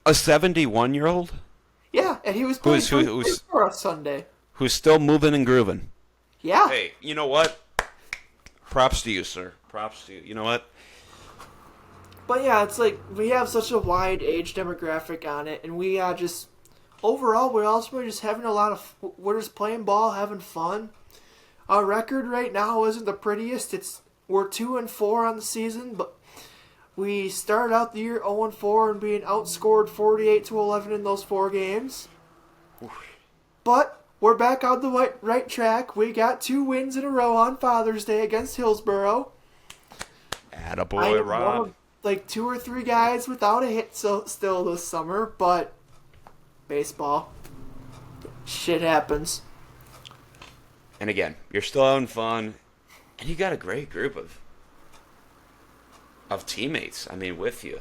A 71-year-old Yeah, and he was playing for us Sunday. who's still moving and grooving. Yeah. Hey, you know what? Props to you, sir. Props to you. You know what? But yeah, it's like we have such a wide age demographic on it, and we just overall we're just having we're just playing ball, having fun. Our record right now isn't the prettiest. We're 2-4 on the season, but we started out the year 0-4 and being outscored 48-11 in those 4 games. But we're back on the right track. We got 2 wins in a row on Father's Day against Hillsborough. Attaboy, Rob. Like 2 or 3 guys without a hit still this summer, but baseball. Shit happens. And again, you're still having fun, and you got a great group of teammates. I mean, with you.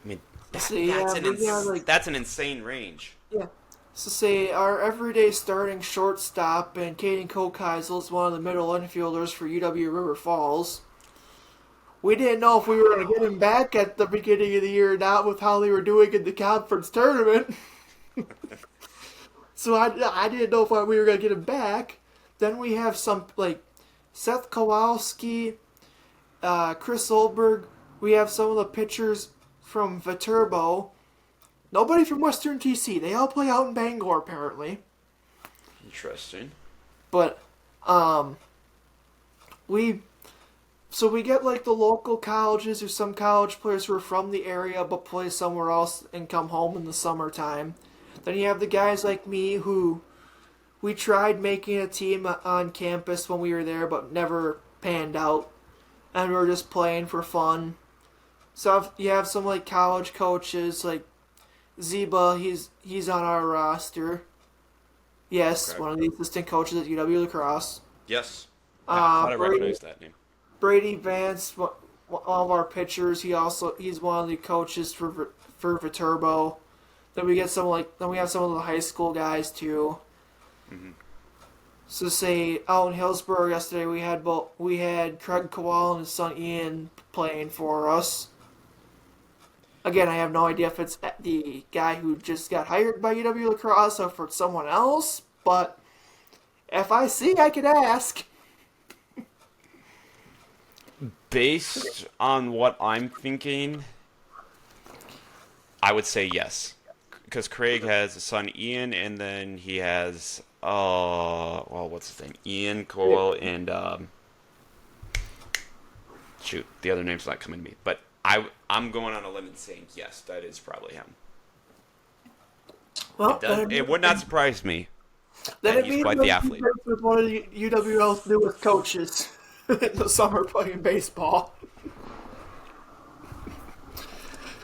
I mean, that's an insane range. Yeah. So say our everyday starting shortstop and Caden Kokeisel is one of the middle infielders for UW River Falls. We didn't know if we were going to get him back at the beginning of the year or not with how they were doing in the conference tournament. So I didn't know if we were going to get him back. Then we have some, like, Seth Kowalski, Chris Olberg. We have some of the pitchers from Viterbo. Nobody from Western TC. They all play out in Bangor, apparently. Interesting. But, we get, like, the local colleges or some college players who are from the area but play somewhere else and come home in the summertime. Then you have the guys like me who we tried making a team on campus when we were there but never panned out. And we were just playing for fun. So you have some, like, college coaches, like Zeba, he's on our roster. Yes, Okay. one of the assistant coaches at UW La Crosse. Yes. I thought I Brady, recognized that name. Brady Vance, all of our pitchers. He's one of the coaches for Viterbo. Then we have some of the high school guys too. Mm-hmm. So say out in Hillsborough yesterday we had Craig Kowal and his son Ian playing for us. Again, I have no idea if it's the guy who just got hired by UW La Crosse or if it's someone else, but if I see, I can ask. Based on what I'm thinking, I would say yes. Because Craig has a son Ian, and then he has, what's his name? Ian, Cole, and, shoot, the other name's not coming to me. But I'm going on a limb and saying yes, that is probably him. Well, It would not surprise me. Then He's quite the athlete. With one of the UWL's newest coaches in the summer playing baseball.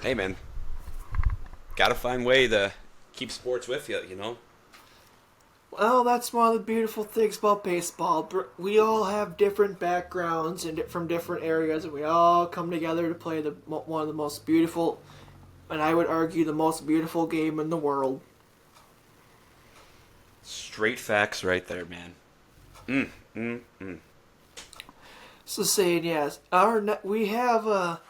Hey, man. Gotta find a way to keep sports with you, you know? Well, that's one of the beautiful things about baseball. We all have different backgrounds and from different areas, and we all come together to play one of the most beautiful, and I would argue the most beautiful game in the world. Straight facts right there, man. So saying yes, we have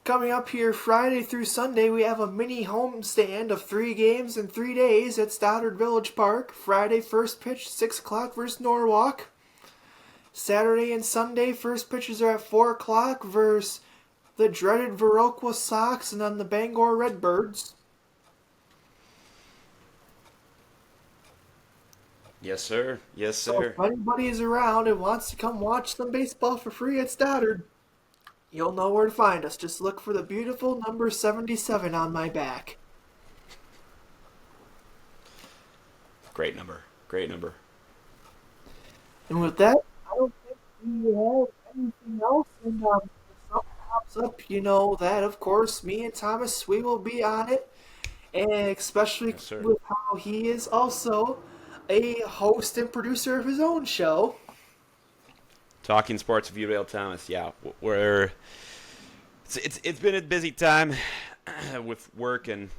Coming up here Friday through Sunday, we have a mini homestand of 3 games in 3 days at Stoddard Village Park. Friday, first pitch, 6 o'clock versus Norwalk. Saturday and Sunday, first pitches are at 4 o'clock versus the dreaded Viroqua Sox and then the Bangor Redbirds. Yes, sir. Yes, So sir. if anybody is around and wants to come watch some baseball for free at Stoddard, you'll know where to find us. Just look for the beautiful number 77 on my back. Great number. Great number. And with that, I don't think we have anything else. And if something pops up, you know that, of course, me and Thomas, we will be on it. And especially Yes, sir. with how he is also a host and producer of his own show. Talking sports with UWL Thomas. Yeah, it's been a busy time with work and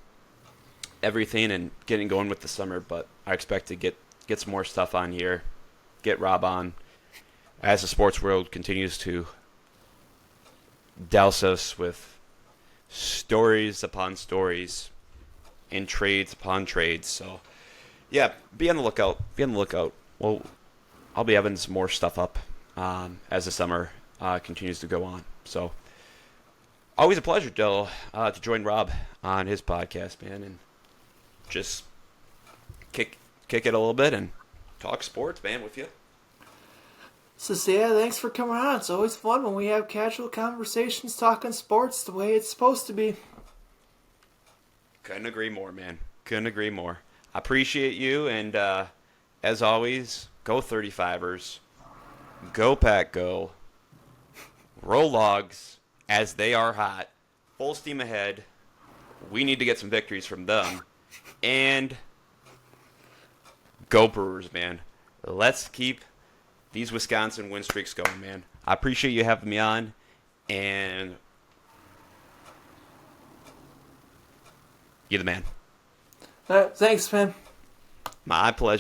everything and getting going with the summer, but I expect to get some more stuff on here, get Rob on as the sports world continues to douse us with stories upon stories and trades upon trades. So yeah, be on the lookout. Be on the lookout. Well, I'll be having some more stuff up as the summer continues to go on. So always a pleasure, to join Rob on his podcast, man, and just kick it a little bit and talk sports, man, with you. So, yeah, thanks for coming on. It's always fun when we have casual conversations talking sports the way it's supposed to be. Couldn't agree more, man. Couldn't agree more. I appreciate you, and as always, go 35ers. Go Pack Go. Roll Logs as they are hot. Full steam ahead. We need to get some victories from them. And go Brewers, man. Let's keep these Wisconsin win streaks going, man. I appreciate you having me on. And you're the man. All right, thanks, man. My pleasure.